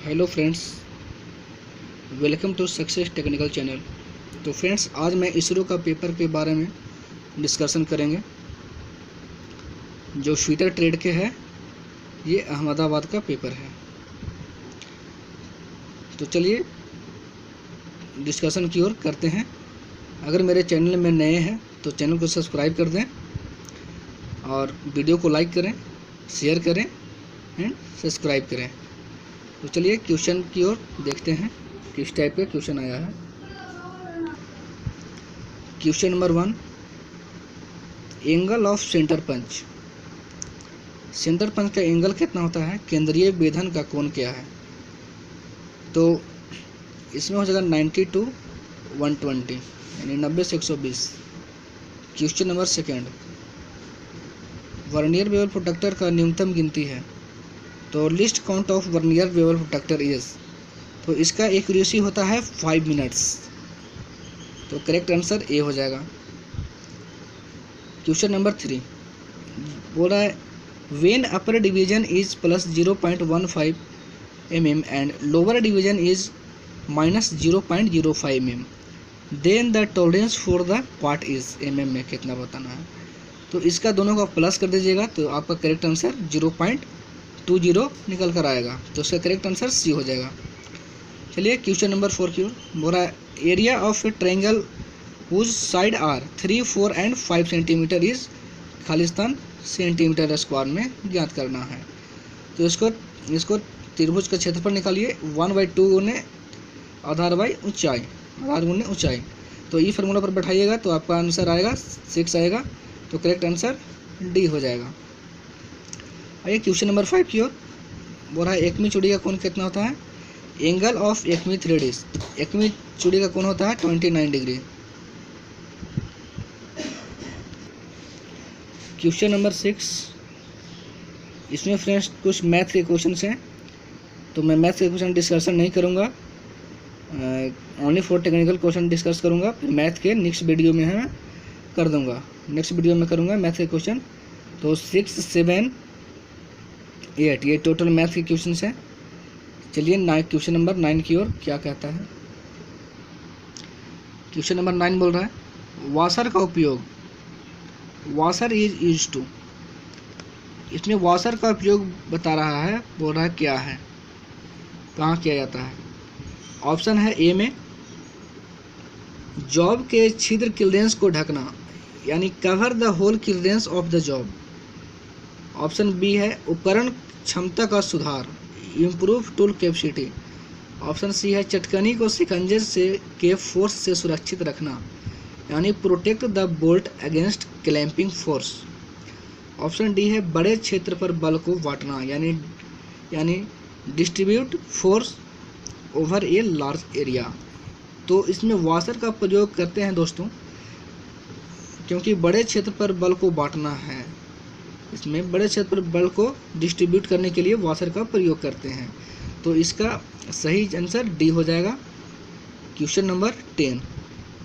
Hello friends, welcome to success technical channel. तो friends, आज मैं इसरो का पेपर के बारे में डिस्कशन करेंगे जो फीटर ट्रेड के है। ये अहमदाबाद का पेपर है। तो चलिए डिस्कशन की ओर करते हैं। अगर मेरे चैनल में नए हैं तो चैनल को सब्सक्राइब कर दें और वीडियो को लाइक करें, शेयर करें एंड सब्सक्राइब करें। तो चलिए क्वेश्चन की ओर देखते हैं किस टाइप का क्वेश्चन आया है। Question number 1, angle of centre punch. Centre punch का एंगल कितना होता है? केंद्रीय भेदन का कोण क्या है? तो इसमें हो जाएगा 90 to 120 यानी 90 से 120। Question number 2, vernier bevel protractor का न्यूनतम गिनती है। तो list count of vernier bevel protractor is, तो इसका एक्यूरेसी होता है 5 मिनट्स। तो करेक्ट आंसर ए हो जाएगा। क्वेश्चन नंबर 3 बोल रहा है, when upper division is plus 0.15 mm and lower division is minus 0.05 mm, then the tolerance for the part is mm में कितना बताना है। तो इसका दोनों का प्लस कर दीजिएगा तो आपका करेक्ट आंसर 0.20 निकल कर आएगा। तो इसका करेक्ट आंसर सी हो जाएगा। चलिए क्वेश्चन नंबर 4 की ओर बोल रहा है, area of a triangle whose sides are 3, 4 and 5 centimetre is खालिस्तान सेंटीमीटर स्क्वायर में ज्ञात करना है। तो इसको त्रिभुज का क्षेत्रफल निकालिए 1/2 गुने आधार बाई ऊंचाई, आधार गुने ऊंचाई। तो ये फार्मूला पर बैठाइएगा तो आपका आंसर आएगा 6 आएगा। तो करेक्ट आंसर डी हो जाएगा। आइए क्वेश्चन नंबर 5 की ओर बोल रहा है, एकमी चूड़ी का कोण कितना होता है? Angle of Ekmi thread is, Ekmi चूड़ी का कोण होता है 29 डिग्री। क्वेश्चन नंबर 6, इसमें फ्रेंड्स कुछ मैथ के क्वेश्चन हैं। तो मैं मैथ के क्वेश्चन डिस्कशन नहीं करूँगा, only for technical question discuss करूँगा। फिर मैथ के नेक्स्ट वीडियो में मैं कर दूँगा, नेक्स्ट वीडियो में करूँगा मैथ के क्वेश्चन। तो 6, 7, 8 ये टोटल मैथ के क्वेश्चन हैं। चलिए क्वेश्चन नंबर 9 की ओर क्या कहता है। क्वेश्चन नंबर 9 बोल रहा है, वाशर का उपयोग, वाशर इज यूज्ड टू। इसमें वाशर का उपयोग बता रहा है, बोल रहा है क्या है, कहाँ किया जाता है। ऑप्शन है ए में जॉब के छिद्र क्लियरेंस को ढकना यानी cover the hole clearance of the job. Option B है उपकरण क्षमता का सुधार, improve tool capacity. Option C है चटकनी को शिकंजे से के फोर्स से सुरक्षित रखना यानी protect the bolt against clamping force. Option D है बड़े क्षेत्र पर बल को बांटना यानी distribute force over a large area. तो इसमें वाशर का प्रयोग करते हैं दोस्तों, क्योंकि बड़े क्षेत्र पर बल को बांटना है। इसमें बड़े क्षेत्र पर बल को डिस्ट्रीब्यूट करने के लिए वाशर का प्रयोग करते हैं। तो इसका सही आंसर डी हो जाएगा। क्वेश्चन नंबर 10,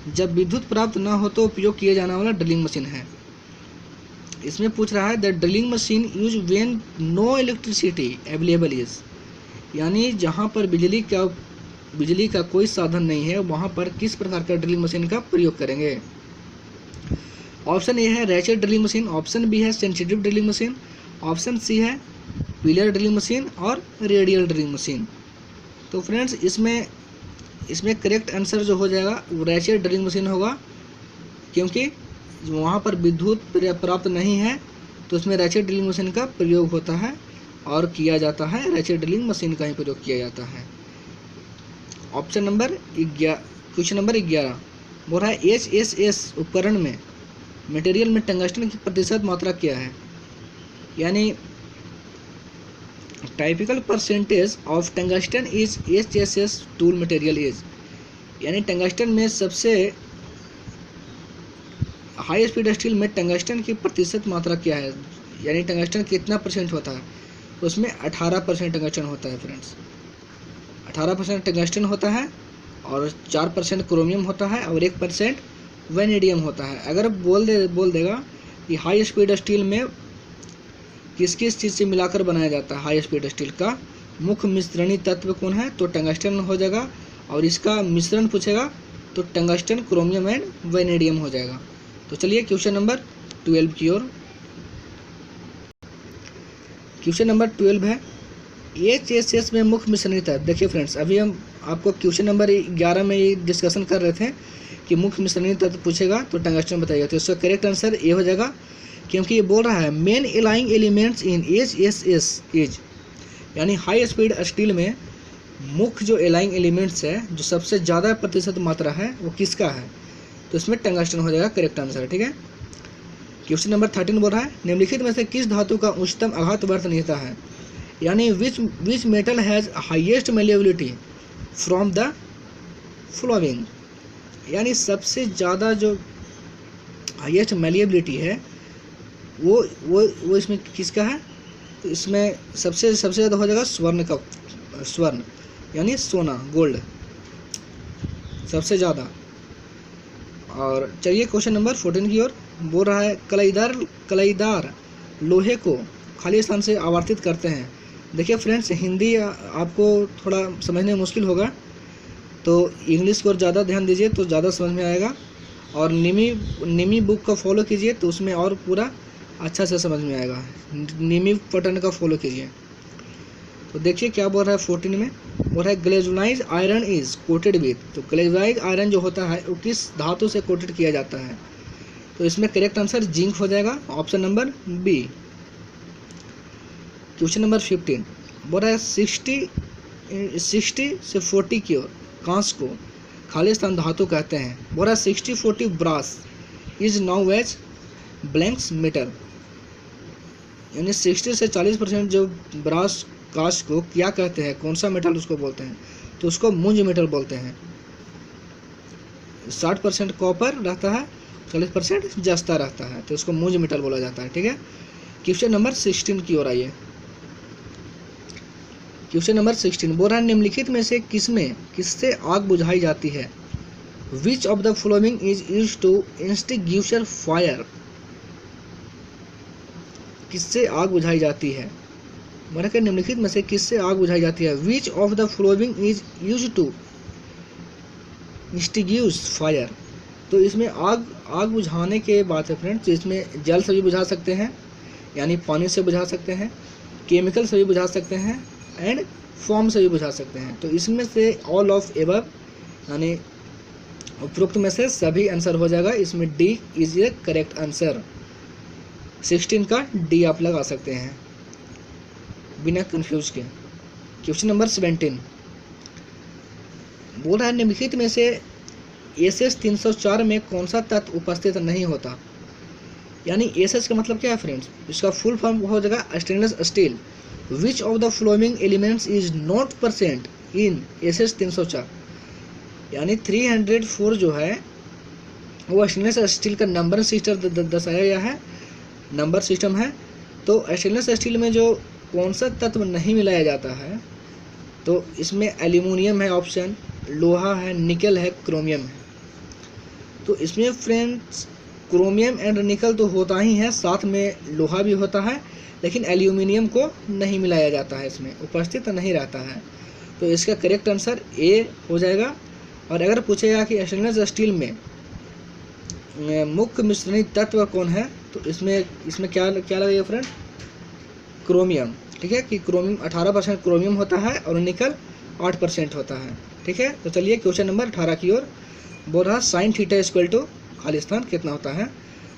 जब विद्युत प्राप्त न हो तो उपयोग किया जाने वाला ड्रिलिंग मशीन है। इसमें पूछ रहा है the drilling machine use when no electricity available is, यानी जहाँ पर बिजली का कोई साधन नहीं है वहाँ पर किस प्रकार का ड्रिलिंग मशीन का प्रयोग करेंगे। ऑप्शन ए है ratchet drilling machine, option B है sensitive drilling machine, option C है पिलर ड्रिलिंग मशीन और रेडियल ड्रिलिंग मशीन। तो फ्रेंड्स इसमें करेक्ट आंसर जो हो जाएगा वो रैचेट ड्रिलिंग मशीन होगा, क्योंकि वहाँ पर विद्युत प्राप्त नहीं है तो उसमें रैचेट ड्रिलिंग मशीन का प्रयोग होता है और किया जाता है, रैचेट ड्रिलिंग मशीन का ही प्रयोग किया जाता है। ऑप्शन नंबर 11, क्वेश्चन नंबर 11 बोल रहा है, HSS उपकरण में मटेरियल में टंगस्टन की प्रतिशत मात्रा क्या है, यानी typical percentage of tungsten is HSS tool material is, यानी टंगस्टन में सबसे हाई स्पीड स्टील में टंगस्टन की प्रतिशत मात्रा क्या है, यानी टंगस्टन कितना परसेंट होता है। उसमें 18% टंगस्टन होता है फ्रेंड्स, 18% टंगस्टन होता है और 4% क्रोमियम होता है और 1% वेनेडियम होता है। अगर बोल देगा कि हाई स्पीड स्टील में किस किस चीज़ से मिलाकर बनाया जाता है हाई स्पीड स्टील का, मुख्य मिश्रणी तत्व कौन है, तो टंगस्टन हो जाएगा। और इसका मिश्रण पूछेगा तो टंगस्टन, क्रोमियम एंड वेनेडियम हो जाएगा। तो चलिए क्वेश्चन नंबर 12 की ओर। क्वेश्चन नंबर 12 है HSS में मुख्य मिश्रणी तत्व। देखिए फ्रेंड्स, अभी हम आपको क्वेश्चन नंबर 11 में ये डिस्कशन कर रहे थे कि मुख्य मिश्रणी तत्व पूछेगा तो टंगस्टन बताइएगा। तो इसका करेक्ट आंसर ये हो जाएगा, क्योंकि ये बोल रहा है main alloying elements in HSS is, यानी हाई स्पीड स्टील में मुख्य जो एलाइंग एलिमेंट्स है, जो सबसे ज़्यादा प्रतिशत मात्रा है वो किसका है, तो इसमें टंगस्टन हो जाएगा करेक्ट आंसर। ठीक है। क्वेश्चन नंबर 13 बोल रहा है निम्नलिखित में से किस धातु का उच्चतम आघात वर्तनीयता है, यानी which metal has highest malleability from the flowing, यानी सबसे ज़्यादा जो हाईएस्ट मेलिएबिलिटी है वो इसमें किसका है, तो इसमें सबसे ज़्यादा हो जाएगा स्वर्ण का, स्वर्ण यानी सोना, गोल्ड सबसे ज़्यादा। और चलिए क्वेश्चन नंबर 14 की ओर। बोल रहा है कलाईदार लोहे को खाली स्थान से आवर्तित करते हैं। देखिए फ्रेंड्स, हिंदी आपको थोड़ा समझने में मुश्किल होगा, तो इंग्लिश को ज़्यादा ध्यान दीजिए तो ज़्यादा समझ में आएगा। और निमी बुक का फॉलो कीजिए तो उसमें और पूरा अच्छा से समझ में आएगा। निमी पैटर्न का फॉलो कीजिए। तो देखिए क्या बोल रहा है 14 में, बोल रहा है ग्लेजुलाइज आयरन इज कोटेड विथ। तो ग्लेजुलाइज आयरन जो होता है वो किस धातु से कोटेड किया जाता है, तो इसमें करेक्ट आंसर जिंक हो जाएगा, option number B. Question number 15 बोल रहा है 60 से 40 की ओर कांस को खाली स्थान धातु कहते हैं। बोल रहा है 60-40 brass is now as blanks metal, यानी 60 से 40% जो ब्रास कांच को क्या कहते हैं, कौन सा मेटल उसको बोलते हैं, तो उसको मुंज मेटल बोलते हैं। 60% कॉपर रहता है, 40% जस्ता रहता है, तो उसको मुंज मेटल बोला जाता है। ठीक है। क्वेश्चन नंबर 16 की ओर आइए। क्वेश्चन नंबर 16 बोल रहा है निम्नलिखित में से किससे आग बुझाई जाती है, which of the following is used to extinguish fire, किससे आग बुझाई जाती है, बोला कि निम्नलिखित में से किससे आग बुझाई जाती है, which of the following is used to extinguish fire. तो इसमें आग बुझाने के बात है फ्रेंड्स, इसमें जल से भी बुझा सकते हैं, यानी पानी से बुझा सकते हैं, केमिकल से भी बुझा सकते हैं, एंड फॉर्म से भी बुझा सकते हैं। तो इसमें से ऑल ऑफ एबव, यानी उपरोक्त में से सभी आंसर हो जाएगा। इसमें D is A correct answer. 16 का डी आप लगा सकते हैं बिना कंफ्यूज के। क्वेश्चन नंबर 17 बोल रहा है निम्नलिखित में से SS 304 में कौन सा तत्व उपस्थित नहीं होता, यानी SS का मतलब क्या है फ्रेंड्स, इसका फुल फॉर्म हो जाएगा stainless steel. Which of the following elements is not present in SS 304, यानी 304 जो है वो स्टेनलेस स्टील का नंबर सिस्टम दर्शाया गया है, नंबर सिस्टम है। तो स्टेनलेस स्टील में जो कौन सा तत्व नहीं मिलाया जाता है, तो इसमें एल्यूमिनियम है ऑप्शन, लोहा है, निकल है, क्रोमियम है। तो इसमें फ्रेंड्स क्रोमियम एंड निकल तो होता ही है, साथ में लोहा भी होता है, लेकिन एल्यूमिनियम को नहीं मिलाया जाता है, इसमें उपस्थित नहीं रहता है। तो इसका करेक्ट आंसर ए हो जाएगा। और अगर पूछेगा कि स्टेनलेस स्टील में मुख्य मिश्रणी तत्व कौन है, तो इसमें क्या लगेगा फ्रेंड, क्रोमियम। ठीक है, कि क्रोमियम 18% क्रोमियम होता है और निकल 8% होता है। ठीक है। तो चलिए क्वेश्चन नंबर 18 की ओर। बोल रहा साइन थीटा इक्वल टू खाली स्थान कितना होता है,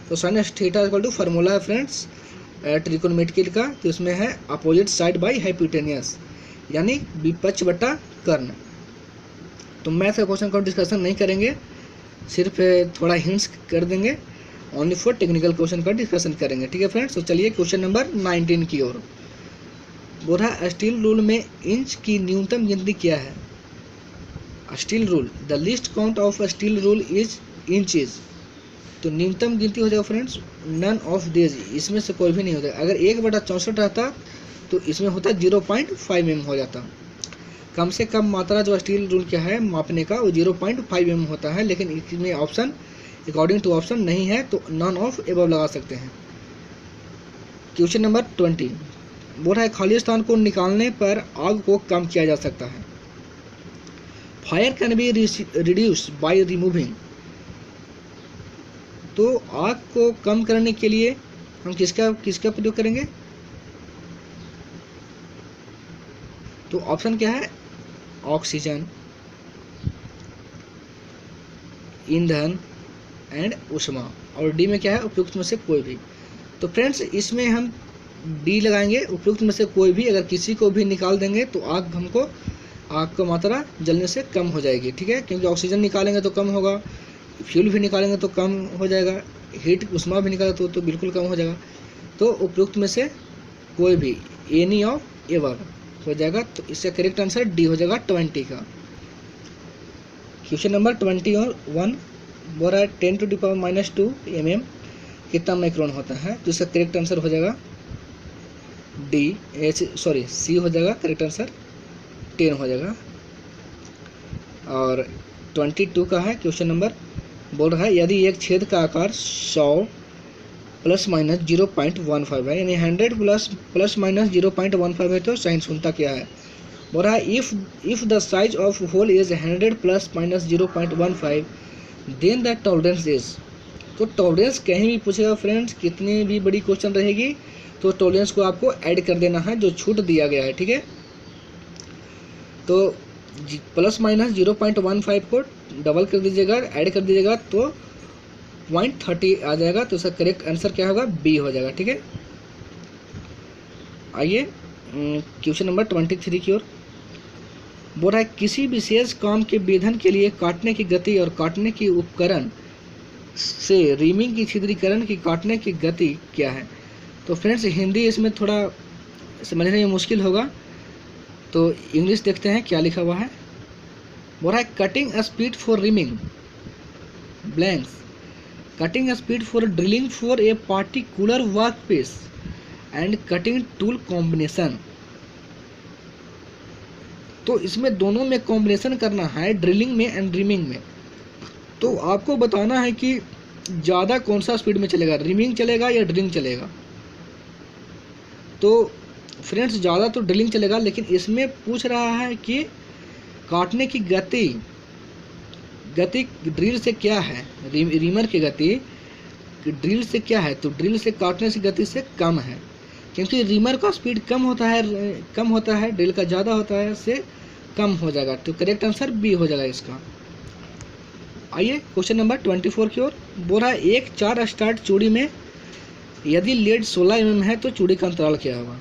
तो sine theta equal to formula है फ्रेंड्स ट्रिकोनोमेट्री का, तो इसमें है अपोजिट साइड बाई हाइपोटेनियस, यानी विपक्ष बटा कर्ण। तो मैथ का क्वेश्चन को डिस्कशन नहीं करेंगे, सिर्फ थोड़ा हिंट्स कर देंगे, ओनली फॉर टेक्निकल क्वेश्चन का डिस्कशन करेंगे। ठीक है फ्रेंड्स। तो चलिए क्वेश्चन नंबर 19 की ओर। बोल रहा स्टील रूल में इंच की न्यूनतम गिनती क्या है, steel rule the list count of steel rule is inches. तो न्यूनतम गिनती हो जाएगा फ्रेंड्स नन ऑफ दिस, इसमें से कोई भी नहीं होता। अगर 1/64 रहता तो इसमें होता 0.5 mm हो जाता। कम से कम मात्रा जो स्टील रूल क्या है मापने का, वो 0.5 mm होता है, लेकिन इसमें ऑप्शन अकॉर्डिंग टू ऑप्शन नहीं है, तो नन ऑफ एबव लगा सकते हैं। क्वेश्चन नंबर 20 बोल रहा है खाली स्थान को निकालने पर आग को कम किया जा सकता है। Fire can be reduced by removing. तो आग को कम करने के लिए हम किसका प्रयोग करेंगे? तो ऑप्शन क्या है? ऑक्सीजन, ईंधन एंड ऊष्मा। और डी में क्या है? उपयुक्त में से कोई भी। तो फ्रेंड्स इसमें हम डी लगाएंगे, उपयुक्त में से कोई भी। अगर किसी को भी निकाल देंगे तो आग का मात्रा जलने से कम हो जाएगी, ठीक है। क्योंकि ऑक्सीजन निकालेंगे तो कम होगा, फ्यूल भी निकालेंगे तो कम हो जाएगा, हीट ऊष्मा भी निकाले तो बिल्कुल कम हो जाएगा। तो उपयुक्त में से कोई भी, एनी ऑफ एवर हो जाएगा। तो इसका करेक्ट आंसर डी हो जाएगा 20 का। क्वेश्चन नंबर 21 बोल रहा है 10⁻⁻² mm कितना माइक्रोन होता है? तो इसका करेक्ट आंसर हो जाएगा सी हो जाएगा। करेक्ट आंसर 10 हो जाएगा। और 22 का है क्वेश्चन नंबर, बोल रहा है यदि एक छेद का आकार 100 ± 0.15 है, यानी 100 ± 0.15 है, तो साइन शून्यता क्या है? बोल रहा है if the size of hole is 100 ± 0.15 then the tolerance is. तो टॉलरेंस कहीं भी पूछेगा फ्रेंड्स, कितनी भी बड़ी क्वेश्चन रहेगी तो टॉलरेंस को आपको ऐड कर देना है जो छूट दिया गया है, ठीक है। तो ± 0.15 को डबल कर दीजिएगा, ऐड कर दीजिएगा तो 0.30 आ जाएगा। तो इसका करेक्ट आंसर क्या होगा? बी हो जाएगा, ठीक है। आइए क्वेश्चन नंबर 23 की ओर। बोल रहा है किसी विशेष काम के वेधन के लिए काटने की गति और काटने की उपकरण से रीमिंग की छिद्रीकरण की काटने की गति क्या है? तो फ्रेंड्स हिंदी इसमें थोड़ा समझने में मुश्किल होगा, तो इंग्लिश देखते हैं क्या लिखा हुआ है। बोल रहा है cutting speed for reaming blanks, cutting speed for drilling for a particular work piece and cutting tool combination. तो इसमें दोनों में कॉम्बिनेशन करना है, ड्रिलिंग में एंड रीमिंग में। तो आपको बताना है कि ज़्यादा कौन सा स्पीड में चलेगा, रीमिंग चलेगा या ड्रिलिंग चलेगा। तो फ्रेंड्स ज़्यादा तो ड्रिलिंग चलेगा, लेकिन इसमें पूछ रहा है कि काटने की गति ड्रिल से क्या है, रीमर की गति ड्रिल से क्या है? तो ड्रिल से काटने से गति से कम है, क्योंकि रीमर का स्पीड कम होता है, ड्रिल का ज़्यादा होता है, से कम हो जाएगा। तो करेक्ट आंसर बी हो जाएगा इसका। आइए क्वेश्चन नंबर 24 की ओर। बोल रहा है एक 4 स्टार्ट चूड़ी में यदि लीड 16 mm है तो चूड़ी का अंतराल क्या होगा?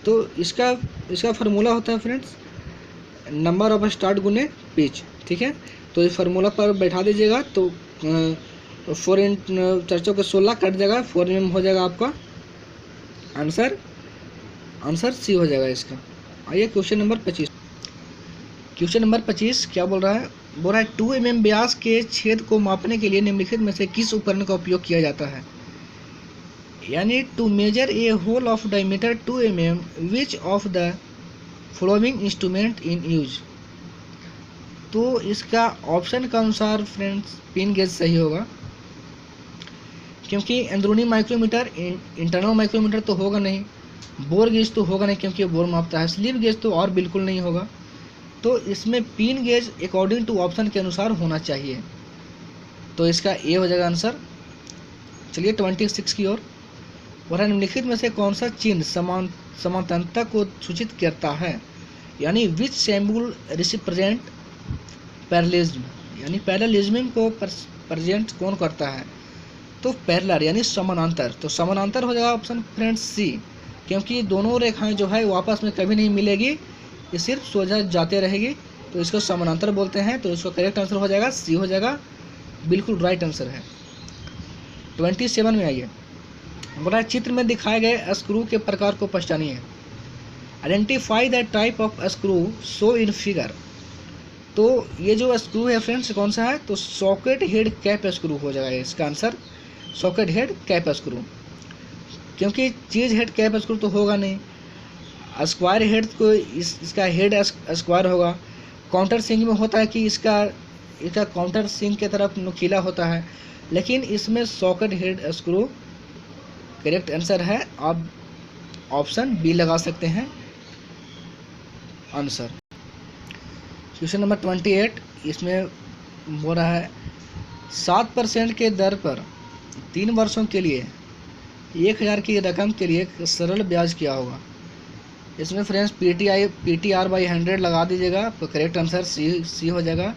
तो इसका फार्मूला होता है फ्रेंड्स नंबर ऑफ स्टार्ट गुने पिच, ठीक है। तो इस फार्मूला पर बैठा दीजिएगा तो 4 × 4 के 16 कट जाएगा, 4 mm हो जाएगा आपका आंसर सी हो जाएगा इसका। आइए क्वेश्चन नंबर 25। क्वेश्चन नंबर 25 क्या बोल रहा है? बोल रहा है 2 mm व्यास के छेद को मापने के लिए निम्नलिखित में से किस उपकरण का उपयोग किया जाता है? यानी to measure a hole of diameter 2 mm which of the following instrument in use. तो इसका ऑप्शन के अनुसार फ्रेंड्स पिन गेज सही होगा, क्योंकि अंदरूनी माइक्रोमीटर इंटरनल माइक्रोमीटर तो होगा नहीं, बोर गेज तो होगा नहीं क्योंकि बोर मापता है, स्लिप गेज तो और बिल्कुल नहीं होगा। तो इसमें pin gauge according to option के अनुसार होना चाहिए। तो इसका ए हो जाएगा आंसर। चलिए 26 की ओर। और निम्नलिखित में से कौन सा चिन्ह समांतरता को सूचित करता है? यानी विच सिंबल रिप्रेजेंट पैरेललिज्म, यानी पैरेललिज्म को प्रेजेंट कौन करता है? तो पैरेलल यानी समानांतर। तो समानांतर हो जाएगा ऑप्शन फ्रेंड्स सी, क्योंकि दोनों रेखाएं जो है वो आपस में कभी नहीं मिलेगी, ये सिर्फ सोजा जाते रहेगी, तो इसको समानांतर बोलते हैं। तो इसका करेक्ट आंसर हो जाएगा सी हो जाएगा, बिल्कुल राइट आंसर है। 27 में आइए। बोला चित्र में दिखाए गए स्क्रू के प्रकार को पहचानिए। Identify the type of screw show in figure. तो ये जो स्क्रू है फ्रेंड्स कौन सा है? तो सॉकेट हेड कैप स्क्रू हो जाएगा इसका answer, socket head cap screw, क्योंकि चीज हेड कैप स्क्रू तो होगा नहीं। स्क्वायर हेड को इसका हेड स्क्वायर होगा। काउंटर सिंक में होता है कि इसका काउंटर सिंक की तरफ नुकीला होता है, लेकिन इसमें socket head screw correct answer है। आप ऑप्शन बी लगा सकते हैं आंसर। क्वेश्चन नंबर 28, इसमें बोल रहा है 7% के दर पर 3 वर्षों के लिए 1000 की रकम के लिए सरल ब्याज क्या होगा। इसमें फ्रेंड्स PTR/100 लगा दीजिएगा, तो करेक्ट आंसर सी हो जाएगा।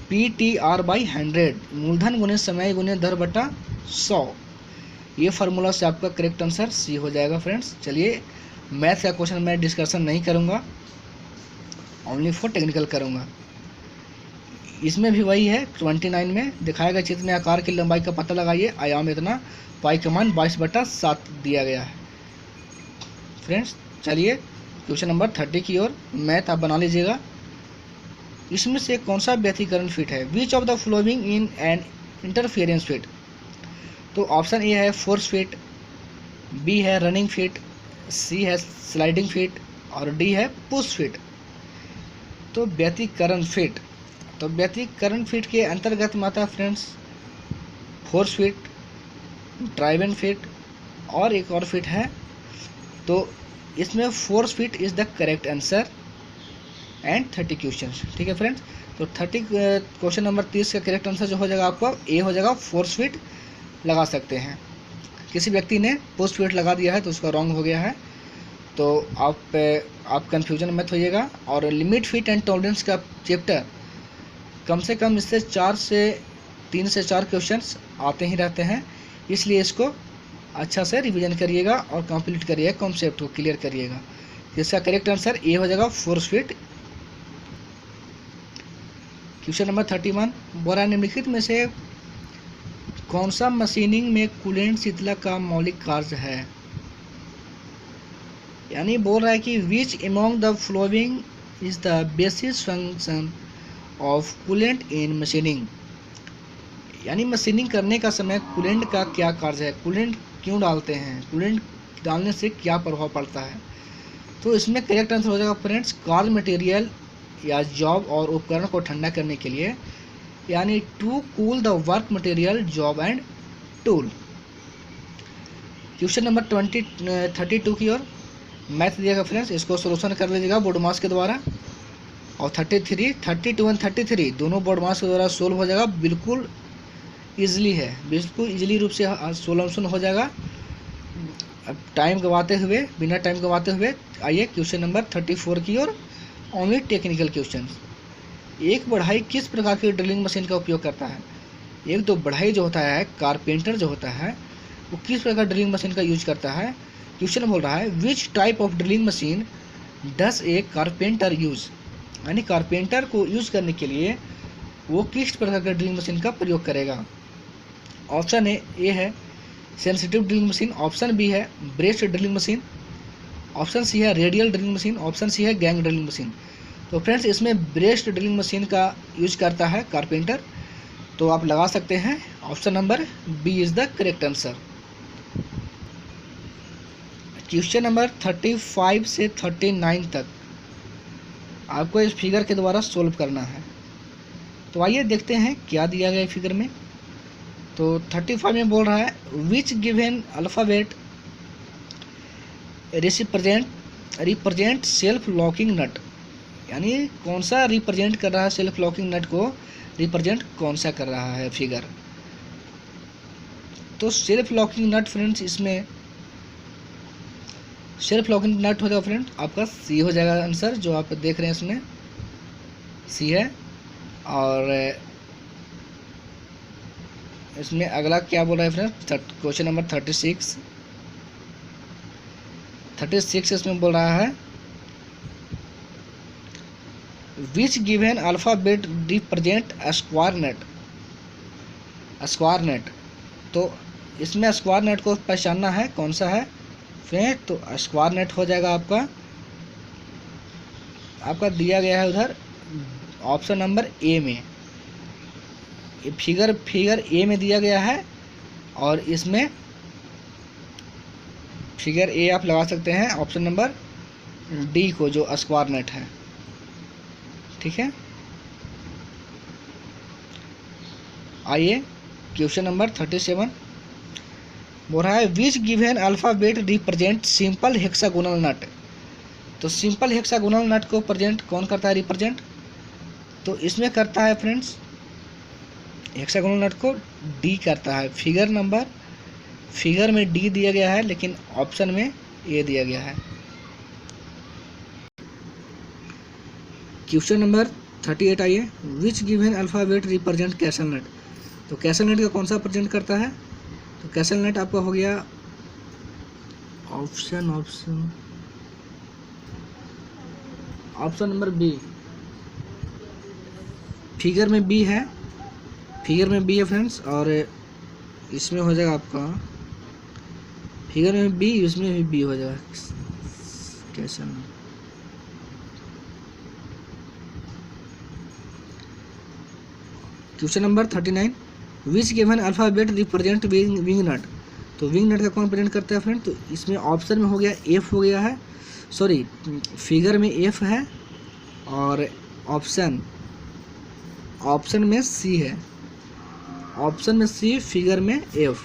PTR/100 मूलधन गुने समय गुने दर बटा 100, ये फार्मूला से आपका करेक्ट आंसर सी हो जाएगा फ्रेंड्स। चलिए, मैथ का क्वेश्चन मैं डिस्कशन नहीं करूँगा, ओनली फॉर टेक्निकल करूँगा। इसमें भी वही है, 29 में दिखाया गया चित्र में आकार की लंबाई का पता लगाइए, आयाम इतना, पाई का मान 22/7 दिया गया है फ्रेंड्स। चलिए क्वेश्चन नंबर 30 की ओर मैथ आप बना लीजिएगा। इसमें से कौन सा व्यतिकरण फिट है, which of the following in an interference fit. तो ऑप्शन ए है फोर्स फिट, बी है रनिंग फिट, सी है स्लाइडिंग फिट और डी है पुश फिट। तो व्यतिकरण फिट, तो व्यतिकरण फिट के अंतर्गत में आता है friends force fit, driven fit और एक और फिट है। तो इसमें force fit is the correct answer and 30 question. ठीक है फ्रेंड्स, तो 30 क्वेश्चन नंबर 30 का करेक्ट आंसर जो हो जाएगा आपका ए हो जाएगा, फोर्स फिट लगा सकते हैं। किसी व्यक्ति ने पुश फिट लगा दिया है तो उसका रॉन्ग हो गया है, तो आप कन्फ्यूजन मत होइएगा। और लिमिट फिट एंड टॉलरेंस का चैप्टर कम से कम इससे 3 से 4 क्वेश्चंस आते ही रहते हैं, इसलिए इसको अच्छा से रिवीजन करिएगा और कंप्लीट करिएगा, कॉन्सेप्ट को क्लियर करिएगा। इसका करेक्ट आंसर ए हो जाएगा, फोर्स फिट। क्वेश्चन नंबर 31, बोरा निम्नलिखित में से कौन सा मशीनिंग में कूलेंट शीतलक का मौलिक कार्य है। यानी बोल रहा है कि विच among the following is the basis function of coolant in machining. यानी मशीनिंग करने का समय कूलेंट का क्या कार्य है, कूलेंट क्यों डालते हैं, कूलेंट डालने से क्या प्रभाव पड़ता है। तो इसमें करेक्ट आंसर हो जाएगा फ्रेंड्स, कार्य मटेरियल या जॉब और उपकरण को ठंडा करने के लिए, यानी to cool the work material job and tool. Question number 32 की ओर मैथ दिएगा फ्रेंड्स, इसको सोल्यूशन कर लीजिएगा बोर्ड मास के द्वारा। और 32 एंड 33 दोनों बोर्ड मास के द्वारा सोल्व हो जाएगा, बिल्कुल ईजिली है, बिल्कुल ईजिली रूप से सोल्यूशन हो जाएगा। अब टाइम गवाते हुए, बिना टाइम गवाते हुए आइए क्वेश्चन नंबर 34 की ओर, ओनली टेक्निकल क्वेश्चन। एक बढ़ाई किस प्रकार की ड्रिलिंग मशीन का उपयोग करता है। एक तो बढ़ाई जो होता है, कारपेंटर जो होता है, वो किस प्रकार ड्रिलिंग मशीन का यूज करता है। क्वेश्चन बोल रहा है which type of drilling machine does A carpenter use. यानी कारपेंटर को यूज करने के लिए वो किस प्रकार का ड्रिलिंग मशीन का प्रयोग करेगा। ऑप्शन ए है sensitive drilling machine, option B है breast drilling machine, option C है radial drilling machine, option C है गैंग ड्रिलिंग मशीन। तो फ्रेंड्स इसमें ब्रेस्ट ड्रिलिंग मशीन का यूज करता है कारपेंटर, तो आप लगा सकते हैं option number B is the correct answer. Question number 35 से 39 तक आपको इस फिगर के द्वारा सोल्व करना है। तो आइए देखते हैं क्या दिया गया है फिगर में। तो 35 में बोल रहा है which given alphabet represent self locking nut. यानी कौन सा रिप्रेजेंट कर रहा है, सेल्फ लॉकिंग नट को रिप्रेजेंट कौन सा कर रहा है फिगर। तो सेल्फ लॉकिंग नट फ्रेंड्स, इसमें सेल्फ लॉकिंग नट हो जाएगा फ्रेंड आपका सी हो जाएगा आंसर, जो आप देख रहे हैं इसमें सी है। और इसमें अगला क्या बोल रहा है फ्रेंड, क्वेश्चन नंबर 36 इसमें बोल रहा है which given alphabet represent square nut. तो इसमें स्क्वायर नेट को पहचानना है कौन सा है फ्रेंड। तो स्क्वायर नेट हो जाएगा आपका दिया गया है उधर ऑप्शन नंबर ए में, फिगर ए में दिया गया है। और इसमें फिगर ए आप लगा सकते हैं ऑप्शन नंबर डी को, जो स्क्वायर नेट है। ठीक है, आइए क्वेश्चन नंबर 37, बोल रहा है which given alphabet represent simple hexagonal nut. तो सिंपल हेक्सागोनल नट को प्रेजेंट कौन करता है, रिप्रेजेंट? तो इसमें करता है फ्रेंड्स, हेक्सागोनल नट को डी करता है। फिगर में डी दिया गया है, लेकिन ऑप्शन में ए दिया गया है। क्वेश्चन नंबर 38 आइए, विच गिवन अल्फ़ाबेट रिप्रेजेंट कैसल नट। तो कैसल नट का कौन सा प्रेजेंट करता है? तो कैसल नट आपका हो गया ऑप्शन नंबर बी। फिगर में बी है फ्रेंड्स, और इसमें हो जाएगा आपका फिगर में बी, इसमें भी बी हो जाएगा। कैसा क्वेश्चन नंबर 39, विच गिवन अल्फ़ाबेट रिप्रेजेंट विंग नट। तो विंग नट का कौन प्रेजेंट करता है फ्रेंड? तो इसमें ऑप्शन में हो गया एफ हो गया है, सॉरी फिगर में एफ है और ऑप्शन में सी है, ऑप्शन में सी, फिगर में एफ।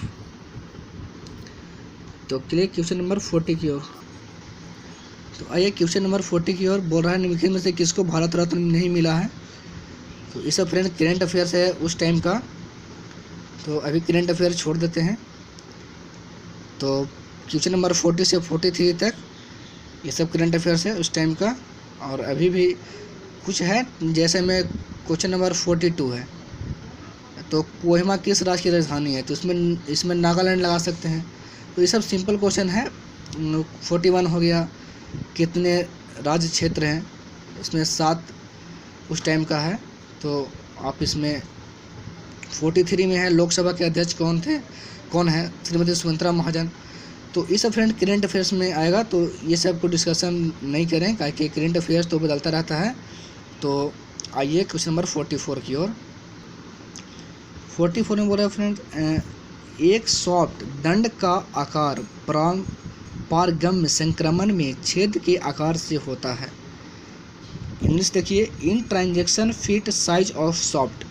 तो चलिए क्वेश्चन नंबर 40 की ओर। तो आइए क्वेश्चन नंबर 40 की ओर। बोल रहा है निम्नलिखित में से किसको भारत रत्न नहीं मिला है। तो ये सब फ्रेंड करेंट अफेयर्स है उस टाइम का, तो अभी करेंट अफेयर छोड़ देते हैं। तो क्वेश्चन नंबर 40 से 43 तक ये सब करंट अफेयर्स है उस टाइम का, और अभी भी कुछ है। जैसे में क्वेश्चन नंबर 42 है, तो कोहिमा किस राज्य की राजधानी है? तो इसमें नागालैंड लगा सकते हैं। तो ये सब सिंपल क्वेश्चन है। 41 हो गया, कितने राज्य क्षेत्र हैं? इसमें 7 उस टाइम का है। तो आप इसमें 43 में है, लोकसभा के अध्यक्ष कौन है? श्रीमती सुमित्रा महाजन। तो ये सब फ्रेंड करेंट अफेयर्स में आएगा, तो ये सब को डिस्कशन नहीं करें, क्योंकि करेंट अफेयर्स तो बदलता रहता है। तो आइए क्वेश्चन नंबर 44 की ओर। 44 में बोल रहा है फ्रेंड, एक सॉफ्ट दंड का आकार पारगम्य संक्रमण में छेद के आकार से होता है। इंग्लिश देखिए, in transaction fit size of soft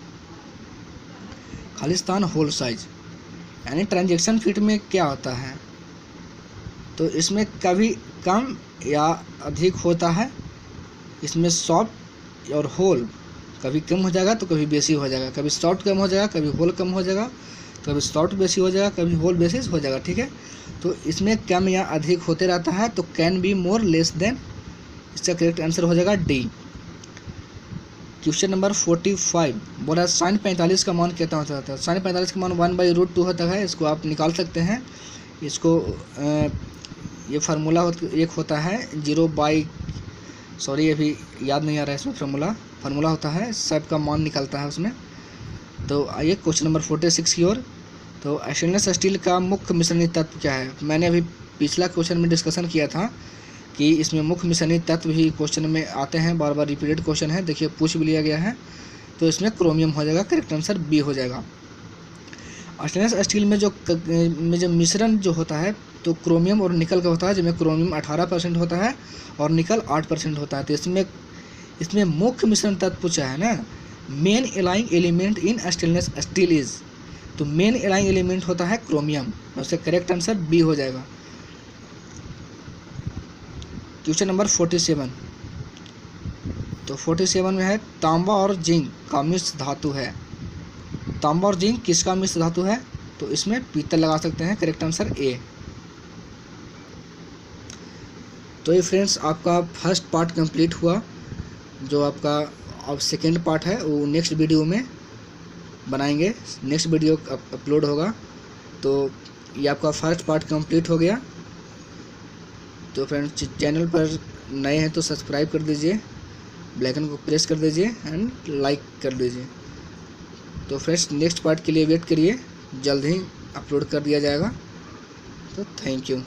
खालिस्तान होल साइज। यानी ट्रांजैक्शन फिट में क्या होता है? तो इसमें कभी कम या अधिक होता है। इसमें सॉफ्ट और होल कभी कम हो जाएगा तो कभी बेसी हो जाएगा, कभी सॉफ्ट कम हो जाएगा, कभी होल कम हो जाएगा, कभी सॉफ्ट बेसी हो जाएगा, कभी होल बेसिस हो जाएगा। ठीक है, तो इसमें कम या अधिक होते रहता है। तो can be more less than, इसका करेक्ट आंसर हो जाएगा डी। क्वेश्चन नंबर 45 बोला साइन 45 का मान कितना होता है? साइन 45 का मान 1/√2 होता है। इसको आप निकाल सकते हैं। इसको ये फार्मूला एक होता है 0 सॉरी अभी याद नहीं आ रहा है इसमें फार्मूला होता है, सब का मान निकलता है उसमें। तो आइए क्वेश्चन नंबर 46 की ओर। तो स्टेनलेस स्टील का मुख्य मिश्रणीय तत्व क्या है? मैंने अभी पिछला क्वेश्चन में डिस्कशन किया था कि इसमें मुख्य मिश्रणीय तत्व भी क्वेश्चन में आते हैं, बार बार रिपीटेड क्वेश्चन है। देखिए पूछ भी लिया गया है, तो इसमें क्रोमियम हो जाएगा, करेक्ट आंसर बी हो जाएगा। स्टेनलेस स्टील में जो मिश्रण जो होता है, तो क्रोमियम और निकल का होता है, जिसमें क्रोमियम 18% होता है और निकल 8% होता है। तो इसमें मुख्य मिश्रण तत्व पूछा है ना, main alloying element in stainless steel is. तो मेन एलाइंग एलिमेंट होता है क्रोमियम, उसका करेक्ट आंसर बी हो जाएगा। Question number 47। तो 47 में है तांबा और जिंक का मिश्र धातु है। तांबा और जिंक किसका मिश्र धातु है? तो इसमें पीतल लगा सकते हैं, करेक्ट आंसर ए। तो ये फ्रेंड्स आपका फर्स्ट पार्ट कंप्लीट हुआ। जो आपका अब सेकेंड पार्ट है वो नेक्स्ट वीडियो में बनाएंगे, नेक्स्ट वीडियो अपलोड होगा। तो ये आपका फर्स्ट पार्ट कंप्लीट हो गया। तो फ्रेंड्स चैनल पर नए हैं तो सब्सक्राइब कर दीजिए, बेल आइकन को प्रेस कर दीजिए एंड लाइक कर दीजिए। तो फ्रेंड्स नेक्स्ट पार्ट के लिए वेट करिए, जल्द ही अपलोड कर दिया जाएगा। तो थैंक यू।